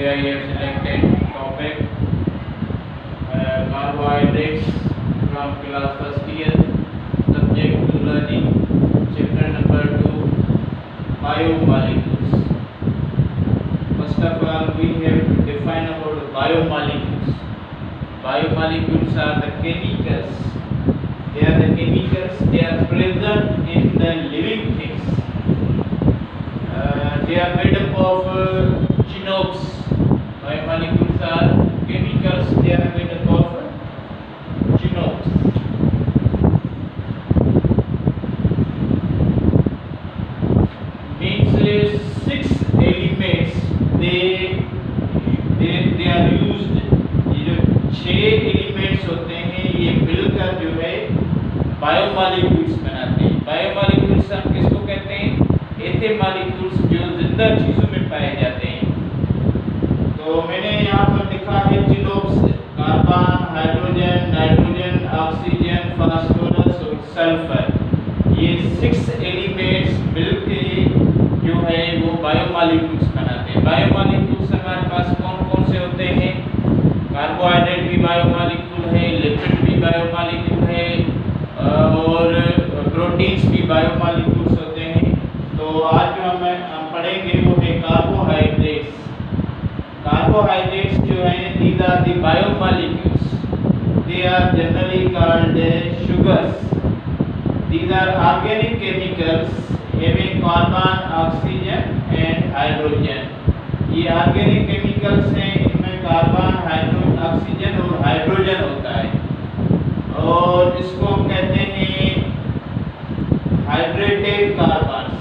Today I have selected topic carbohydrates from class first year, subject learning, chapter number 2, biomolecules. First of all, we have to define about biomolecules. Biomolecules are the chemicals. They are the chemicals. They are present in the living things. They are made up of genomes. Biomolecules are chemicals. They are made up of genomes. Means 6 elements. They are used. ये जो 6 elements होते हैं ये मिलकर जो है biomolecules बनाते हैं. बायोमोलिक्यूल्स हम किसको कहते हैं? ऐसे मॉलिक्यूल्स जो जिंदा चीजों में पाए जाते हैं. तो मैंने यहाँ पर लिखा है genomes. Carbon, hydrogen, nitrogen, oxygen, phosphorus और सल्फर, ये 6 एलिमेंट्स मिलकर जो है वो बायोमोलिक्यूल्स बनाते हैं. बायोमोलिक्यूल्स हमारे पास कौन कौन से होते हैं? कार्बोहाइड्रेट भी बायोमोलिक्यूल है, लिपिड भी बायोमोलिक्यूल है और प्रोटीन्स भी बायोमोलिक्यूल्स होते हैं. तो आज जो हम पढ़ेंगे वो है कार्बोहाइड्रेट्स. कार्बोहाइड्रेट्स जो हैं these are the biomolecules. They are generally called sugars. These are organic chemicals having carbon, oxygen and hydrogen. ये ऑर्गेनिक केमिकल्स हैं, इनमें कार्बन, ऑक्सीजन और हाइड्रोजन होता है. और इसको हम कहते हैं हाइड्रेटेड कार्बन्स.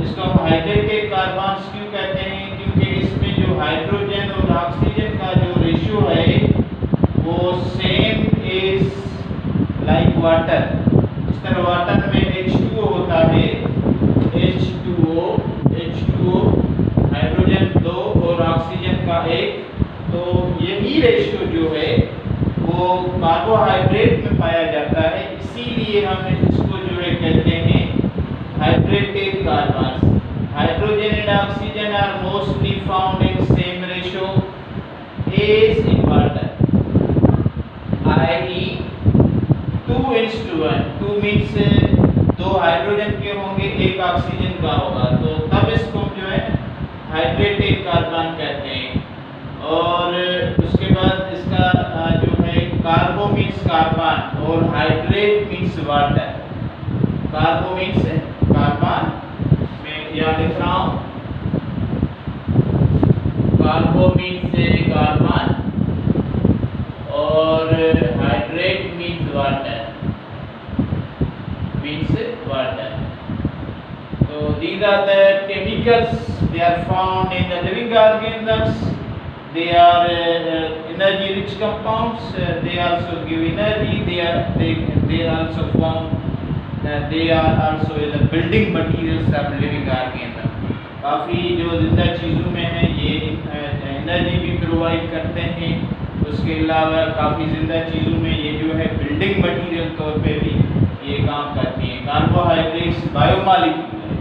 इसको हम हाइड्रेटेड कार्बन्स क्यों कहते हैं? क्योंकि इसमें जो हाइड्रोजन और ऑक्सीजन का जो रेशियो है वो सेम इज लाइक वाटर. इस तरह वाटर में H2O होता है, H2O हाइड्रोजन 2 और ऑक्सीजन का 1. तो यही रेशियो जो है वो कार्बोहाइड्रेट में पाया जाता है. इसीलिए हम इसको जो है कहते हैं hydrated carbons. Hydrogen and oxygen are mostly found in same ratio as in water, i.e. 2:1. 2 means 2 hydrogen के होंगे, 1 ऑक्सीजन का होगा. तो तब इसको जो है हाइड्रेटेड कार्बन कहते हैं. और उसके बाद इसका जो है कार्बो मीन्स कार्बन और hydrate means water. कार्बो means carbon, मैं यहाँ लिख रहा हूँ कार्बो मीन्स कार्बन और hydrate means water. So these are the chemicals. They are found in the living organisms. They are energy rich compounds. They also give energy. They also form. They are also the building materials of living organisms. काफ़ी जो जिंदा चीज़ों में है ये energy भी provide करते हैं. उसके अलावा काफ़ी जिंदा चीज़ों में ये जो है बिल्डिंग मटीरियल तौर पे भी ये काम करती हैं. कार्बोहाइड्रेट्स बायोमोलिक्यूल है.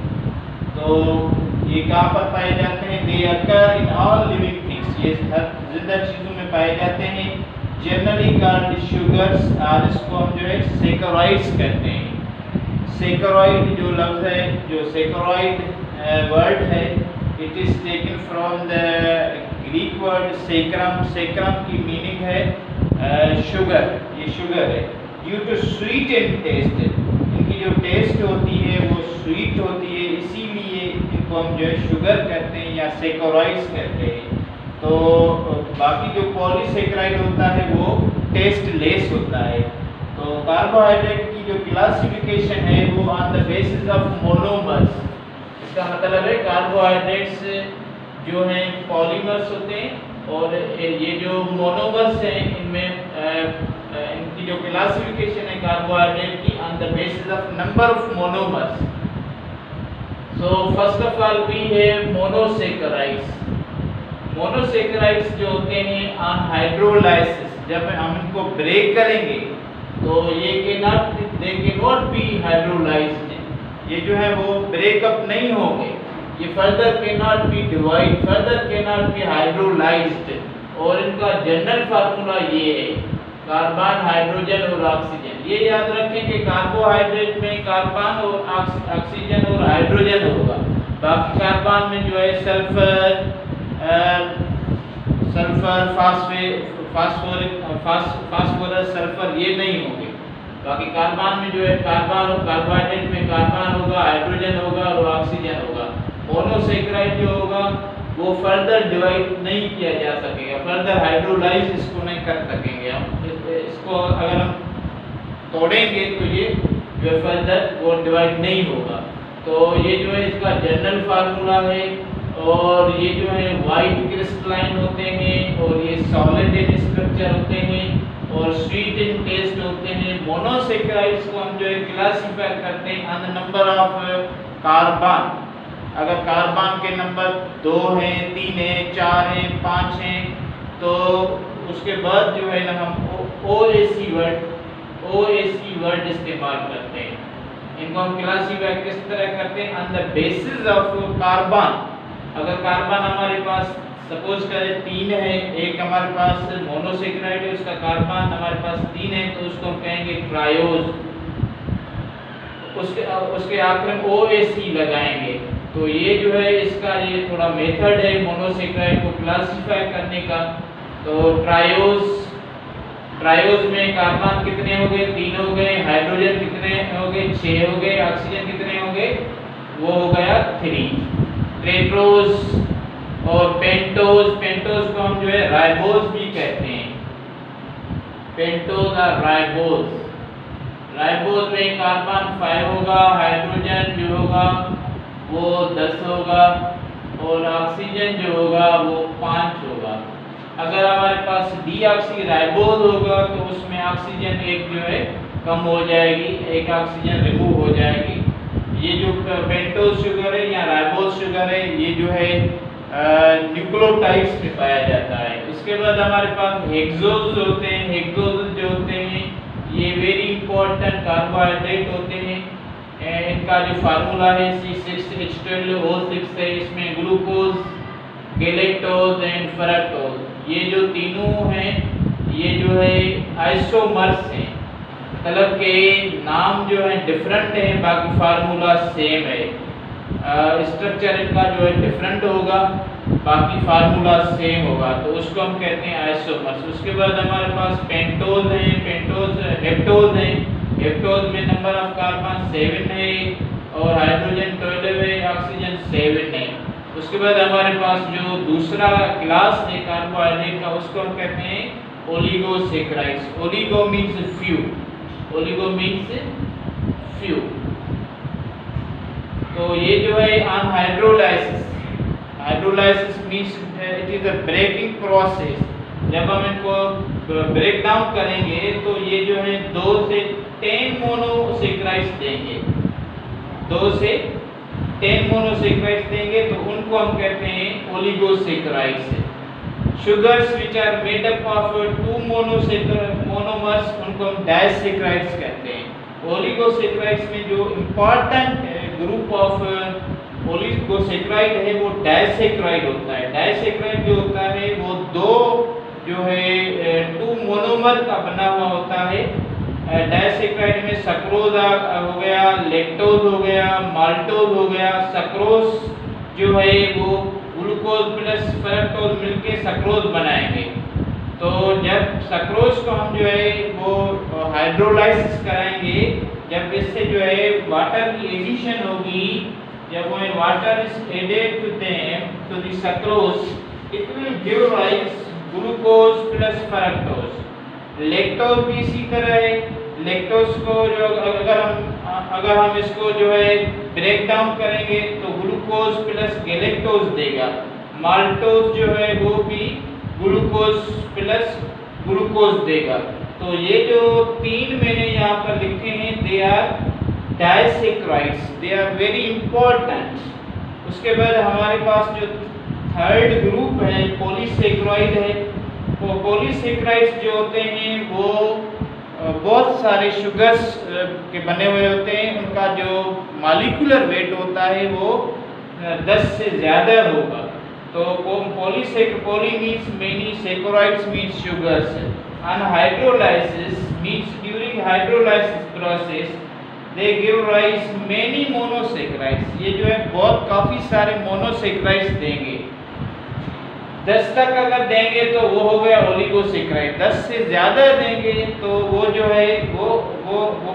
तो ये कहाँ पर पाए जाते हैं? दे अकर इन ऑल लिविंग थिंग्स. ये हर जिंदा चीज़ों में पाए जाते हैं. जनरली कॉल्ड शुगर्स, और इसको हम जो है सेकेरॉइड्स कहते हैं. सेकेरॉइड जो लफ्ज़ है, जो सेकेरॉइड वर्ड है, it is taken from the Greek word saccharum. Saccharum की मीनिंग है शुगर. ये शुगर है. Due to sweet in taste, इनकी जो टेस्ट होती है वो स्वीट होती है, इसीलिए इनको हम जो है शुगर कहते हैं या सेकेरॉइड्स कहते हैं. तो बाकी जो पॉलीसेकेराइड होता है वो टेस्ट लेस होता है. तो कार्बोहाइड्रेट की जो क्लासिफिकेशन है वो on the basis of monomers. इसका मतलब है कार्बोहाइड्रेट्स जो हैं पॉलीमर्स होते हैं और ये जो मोनोमर्स हैं इनमें इनकी जो क्लासिफिकेशन है कार्बोहाइड्रेट की on the basis of number of monomers. So first of all we have monosaccharides. Monosaccharides जो होते हैं ऑन हाइड्रोलाइसिस, जब हम इनको ब्रेक करेंगे तो ये के नॉट बी हाइड्रोलाइज्ड. ये जो है वो ब्रेकअप नहीं होंगे. ये further can not be divide, further can not be hydrolysed. और इनका जनरल फार्मूला ये है, कार्बन, हाइड्रोजन और ऑक्सीजन। ये याद रखें कि कार्बोहाइड्रेट में कार्बन और ऑक्सीजन और हाइड्रोजन होगा, बाकी कार्बन में जो है सल्फर, फास्फोरस, सल्फर ये नहीं होंगे। बाकी कार्बन में जो है कार्बन और कार्बोहाइड्रेट में कार्बन होगा, हाइड्रोजन होगा और ऑक्सीजन होगा। मोनोसेकेराइड जो होगा वो फर्दर डिवाइड नहीं किया जा सकेगा, फर्दर हाइड्रोलाइज इसको नहीं कर सकेंगे हम। इसको अगर हम तोड़ेंगे तो ये जो है फर्दर वो डिवाइड नहीं होगा। तो ये जो है इसका जनरल फार्मूला है। और ये जो है वाइट क्रिस्टलाइन होते हैं और ये सॉलिड इन स्ट्रक्चर होते हैं और स्वीट इन टेस्ट होते हैं। मोनोसेकेराइड्स को हम जो है क्लासिफाई करते हैं on the number of carbon. अगर कार्बन के नंबर 2 हैं, 3 हैं, 4 हैं, 5 हैं, तो उसके बाद जो है ना हम OAC वर्ड इस्तेमाल करते हैं। इनको हम क्लासिफाई किस तरह करते हैं, on the basis of carbon. अगर कार्बन हमारे पास सपोज करें 3 है, एक हमारे पास मोनोसेकेराइड है, उसका कार्बन हमारे पास 3 है, तो उसको हम कहेंगे ट्रायोज। उसके आखिर में OAC लगाएंगे। तो ये जो है इसका ये थोड़ा मेथड है मोनोसेकेराइड को क्लासिफाई करने का। तो ट्रायोज में कार्बन कितने हो गए, 3 हो गए, हाइड्रोजन कितने हो गए, 6 हो गए, ऑक्सीजन कितने हो गए, वो हो गया 3। टेट्रोज और पेंटोज को हम जो है राइबोज भी कहते हैं, पेंटोज और राइबोज में कार्बन 5 होगा, हाइड्रोजन जो होगा वो 10 होगा और ऑक्सीजन जो होगा वो 5 होगा। अगर हमारे पास डीऑक्सीराइबोज होगा तो उसमें ऑक्सीजन एक जो है कम हो जाएगी, एक ऑक्सीजन रिमूव हो जाएगी। ये जो पेंटोज शुगर है या राइबोज शुगर है, ये जो है न्यूक्लियोटाइड्स में पाया जाता है। उसके बाद हमारे पास हेक्सोज होते हैं। हेक्सोज जो होते हैं ये वेरी इंपॉर्टेंट कार्बोहाइड्रेट होते हैं। इनका जो फार्मूला है C6H12O6 है। इसमें ग्लूकोज, गैलेक्टोज एंड फ्रक्टोज, ये जो तीनों हैं ये जो है आइसोमर्स हैं। मतलब के नाम जो है डिफरेंट है, बाकी फार्मूला सेम है। स्ट्रक्चर इनका जो है डिफरेंट होगा, बाकी फार्मूला सेम होगा, तो उसको हम कहते हैं आइसोमर्स। उसके बाद हमारे पास पेंटोज हैं, हेप्टोज हैं। हेप्टोज में नंबर ऑफ कार्बन 7 है और हाइड्रोजन 12 है, ऑक्सीजन 7 है। उसके बाद हमारे पास जो दूसरा क्लास है कार्बोहाइड्रेट का, उसको हम कहते हैं ओलिगोसेकेराइड्स। Oligo means few. तो ये जो है on hydrolysis means it is a breaking process. जब हम इनको ब्रेक डाउन करेंगे तो ये जो है 2 से 10 मोनोसेकेराइड्स देंगे, 2 से 10 मोनोसेकेराइड्स देंगे, तो उनको हम कहते हैं oligosaccharides. Sugars which are made up of 2 monomers, उनको हम डाइसेकेराइड्स कहते हैं। ओलिगोसेकेराइड्स में जो इम्पॉर्टेंट ग्रुप ऑफ ओलिगोसेकेराइड है वो डाइसेकेराइड होता है। डाइसेकेराइड जो होता है वो 2 जो है 2 मोनोमर का बना हुआ होता है। डाइसेकेराइड में सक्रोज हो गया, लेक्टोज हो गया, माल्टोज हो गया। सक्रोज जो है वो ग्लूकोज प्लस फ्रक्टोज मिलके सक्रोज बनाएंगे। तो जब सक्रोज को हम जो है वो हाइड्रोलाइसिस कराएंगे, जब इससे जो है वाटर की एडिशन होगी, जब वो water is added to them to the sucrose, it will give rise glucose plus fructose. Lactose भी इसी तरह है। लेक्टोज को जो अगर हम इसको जो है ब्रेक डाउन करेंगे तो ग्लूकोज प्लस गैलेक्टोज देगा। माल्टोज जो है वो भी ग्लूकोज प्लस ग्लूकोज देगा। तो ये जो 3 मैंने यहाँ पर लिखे हैं, they are disaccharides, they are very important. उसके बाद हमारे पास जो थर्ड ग्रुप है पॉलीसेकेराइड है। वो पॉलीसेकेराइड्स जो होते हैं वो बहुत सारे शुगर्स के बने हुए होते हैं। उनका जो मॉलिक्यूलर वेट होता है वो 10 से ज़्यादा होगा तो poly means many, saccharides means sugars, and hydrolysis means during hydrolysis process they give rise many monosaccharides. ये जो है बहुत काफ़ी सारे मोनोसेक्राइड्स देंगे। 10 तक अगर देंगे तो वो हो गया ओलिगोसेक्राइड, 10 से ज़्यादा देंगे तो वो जो है वो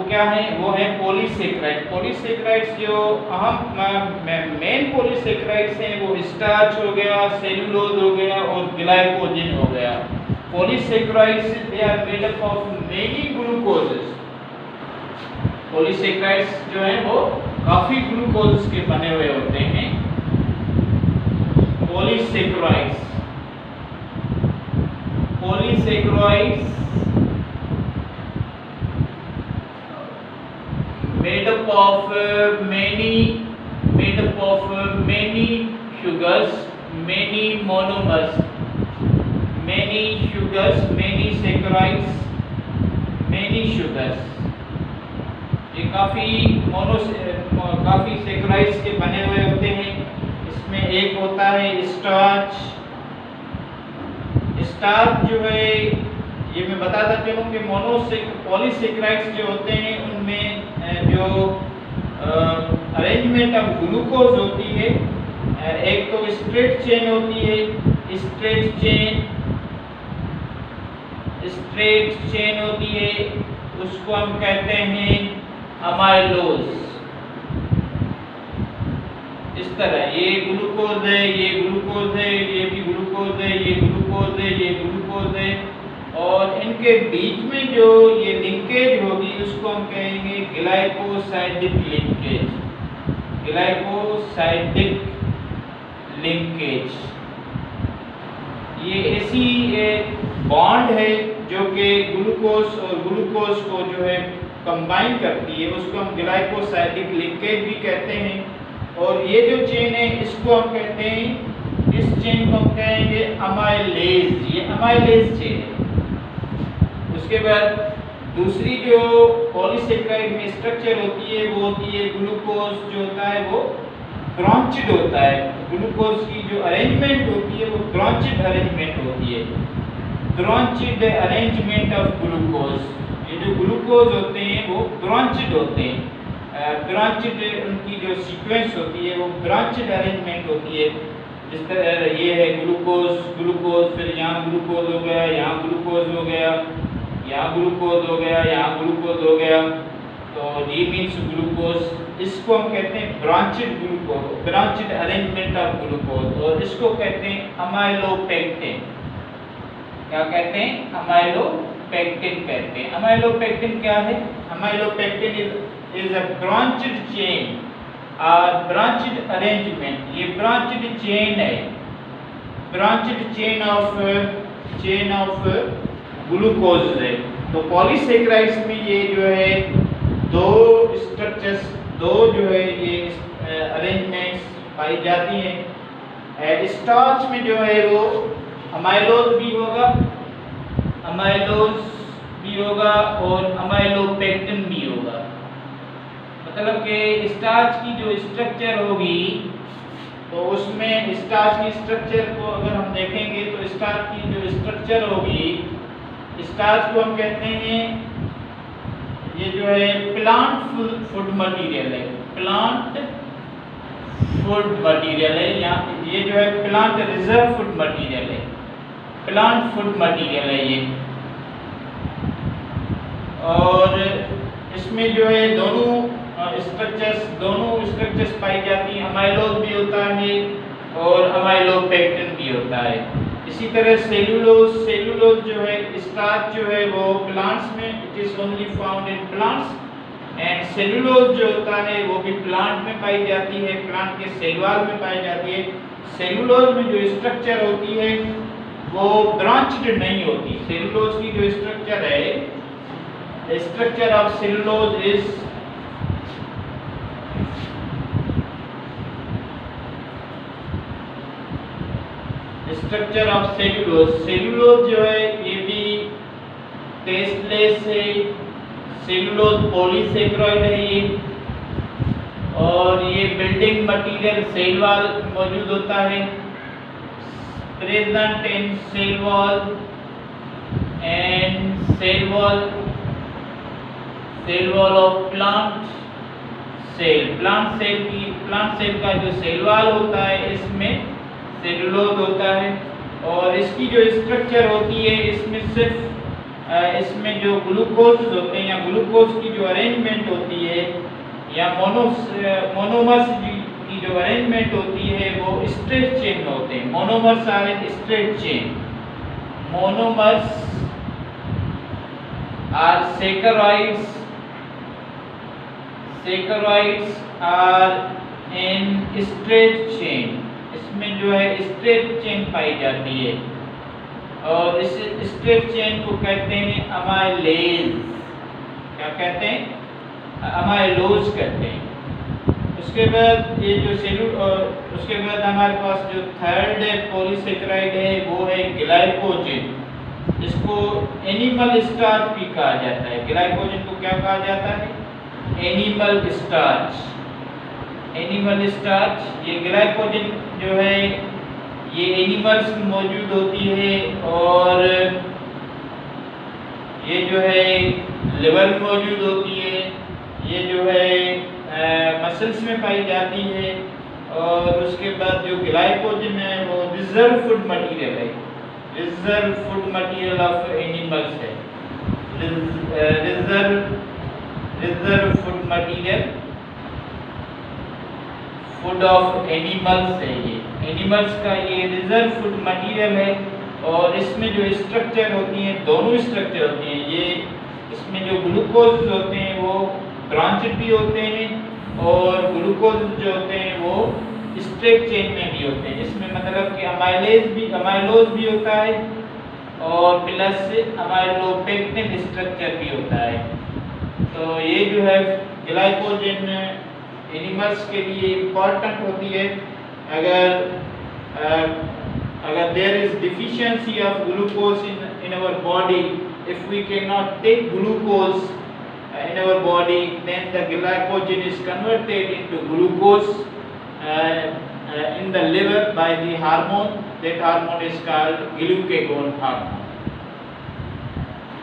क्या है, वो है पॉलीसेक्राइड। पॉलीसेक्राइड्स जो अहम मेन पॉलीसेक्राइड्स हैं वो स्टार्च हो गया, सेलुलोज हो गया और ग्लाइकोजन हो गया। Polysaccharides they are made up of many glucoses. Polysaccharides जो हैं वो काफ़ी ग्लूकोज के बने हुए होते हैं। Polysaccharides made up of many sugars, many monomers, many saccharides, many sugars। ये काफ़ी सैकराइड्स के बने हुए होते हैं। इसमें एक होता है स्टार्च। स्टार्च जो है ये मैं बताता चलूँ कि पॉलीसेक्राइड्स जो होते हैं उनमें जो अरेंजमेंट ऑफ ग्लूकोज होती है, एक तो स्ट्रेट चेन होती है। स्ट्रेट चेन होती है, उसको हम कहते हैं अमाइलोज। इस तरह ये ग्लूकोज है, ये ग्लूकोज है, ये भी ग्लूकोज है, ये ग्लूकोज है, ये ग्लूकोज है, और इनके बीच में जो ये लिंकेज होगी उसको हम कहेंगे ग्लाइकोसाइडिक लिंकेज। ग्लाइकोसाइडिक लिंकेज ये ऐसी बॉन्ड है जो कि ग्लूकोज और ग्लूकोज को जो है कंबाइन करती है, उसको हम ग्लाइकोसाइडिक लिंकेज भी कहते हैं। और ये जो चेन है इसको हम कहते हैं, इस चेन को हम कहेंगे अमाइलेज। ये अमाइलेज चेन है। उसके बाद दूसरी जो पॉलीसेक्राइड में स्ट्रक्चर होती है वो होती है ग्लूकोज जो होता है वो ब्रांचिड होता है। ग्लूकोज की जो अरेंजमेंट होती है वो ब्रांचिड अरेंजमेंट होती है। ब्रांचिड अरेंजमेंट ऑफ ग्लूकोज, ये जो ग्लूकोज होते हैं वो ब्रांचिड होते हैं। ब्रांचिड उनकी जो सीक्वेंस होती है वो ब्रांचिड अरेंजमेंट होती है। जिस तरह ये है ग्लूकोज, फिर यहाँ ग्लूकोज हो गया, यहाँ ग्लूकोज हो गया, यहाँ ग्लूकोज हो गया, यहाँ ग्लूकोज हो गया, तो जी मीन्स ग्लूकोज। इसको हम कहते हैं ब्रांचिड ग्लूकोज, ब्रांचिड अरेंजमेंट ऑफ ग्लूकोज, और इसको कहते हैं अमाइलोपेक्टिन। क्या कहते हैं? अमाइलोपेक्टिन कहते हैं। अमाइलोपेक्टिन क्या है? Amylopectin is a branched chain or branched arrangement। ये branched chain है, branched chain of ग्लूकोज है। तो पॉलीसेक्राइड्स में ये जो है दो स्ट्रक्चर्स, दो जो है ये अरेंजमेंट्स पाई जाती हैं। स्टार्च में जो है वो अमाइलोज भी होगा और अमाइलोपेक्टिन भी होगा। मतलब कि स्टार्च की जो स्ट्रक्चर होगी तो उसमें स्टार्च की स्ट्रक्चर को अगर हम देखेंगे तो स्टार्च की जो स्ट्रक्चर होगी, स्टार्च को हम कहते हैं, ये जो है प्लांट फूड मटेरियल है। प्लांट फूड मटेरियल है, या ये जो है प्लांट रिजर्व फूड मटेरियल है। प्लांट फूड मटेरियल है ये। और इसमें जो है दोनों स्ट्रक्चर्स पाई जाती हैं। अमाइलोज भी होता है और अमाइलोपेक्टिन भी होता है। इसी तरह सेलुलोज जो है, स्टार्च जो है वो प्लांट्स में it is only found in plants, and cellulose जो होता है वो भी प्लांट में पाई जाती है, प्लांट के सेल वॉल में पाई जाती है। सेलुलोज में जो स्ट्रक्चर होती है वो ब्रांच्ड नहीं होती। सेलुलोज की जो स्ट्रक्चर है, structure of cellulose is structure of cellulose जो है ये भी टेस्टलेस है। सेलुलोज पॉलीसेक्राइड है ये। और ये बिल्डिंग मटेरियल सेल वॉल मौजूद होता है, present in cell wall and cell wall of plant cell का जो सेल वॉल होता है इसमें सेलुलोज होता है, और इसकी जो स्ट्रक्चर होती है इसमें सिर्फ इसमें जो ग्लूकोज होते हैं या ग्लूकोज की जो अरेंजमेंट होती है या मोनोमर्स की जो अरेंजमेंट होती है वो स्ट्रेट चेन में होते हैं। Monomers are in straight chain, monomers are saccharides are in straight chain, इसमें जो है स्ट्रेट चेन पाई जाती है, और इस स्ट्रेट चेन को कहते हैं अमाइलेज। क्या कहते हैं? अमाइलोज कहते हैं। उसके बाद ये जो उसके बाद हमारे पास जो थर्ड पॉलीसेकेराइड है वो है ग्लाइकोजन। इसको एनिमल स्टार्च भी कहा जाता है। ग्लाइकोजन को क्या कहा जाता है? Animal starch. ये ग्लाइकोजन जो है ये एनिमल्स में मौजूद होती है, और ये जो है लिवर में मौजूद होती है, ये जो है मसल्स में पाई जाती है, और उसके बाद जो ग्लाइकोजन है वो रिजर्व फूड मटेरियल है, reserve food material of animals है, reserve food material food of animals है। ये एनिमल्स का ये रिजर्व फूड मटेरियल है, और इसमें जो स्ट्रक्चर होती हैं दोनों स्ट्रक्चर होती हैं। ये इसमें जो ग्लूकोज होते हैं वो ब्रांचेड भी होते हैं, और ग्लूकोज जो होते हैं वो स्ट्रेट चेन में भी होते हैं। इसमें मतलब कि अमाइलोज भी होता है, और प्लस अमाइलोपेक्टिन स्ट्रक्चर भी होता है। तो ये जो है ग्लाइकोजन एनिमल्स के लिए इम्पॉर्टेंट होती है। अगर there is deficiency of glucose in our body, if we can not take glucose in our body, then the glycogen is converted into glucose in the liver by the hormone. That hormone is called glucagon hormone.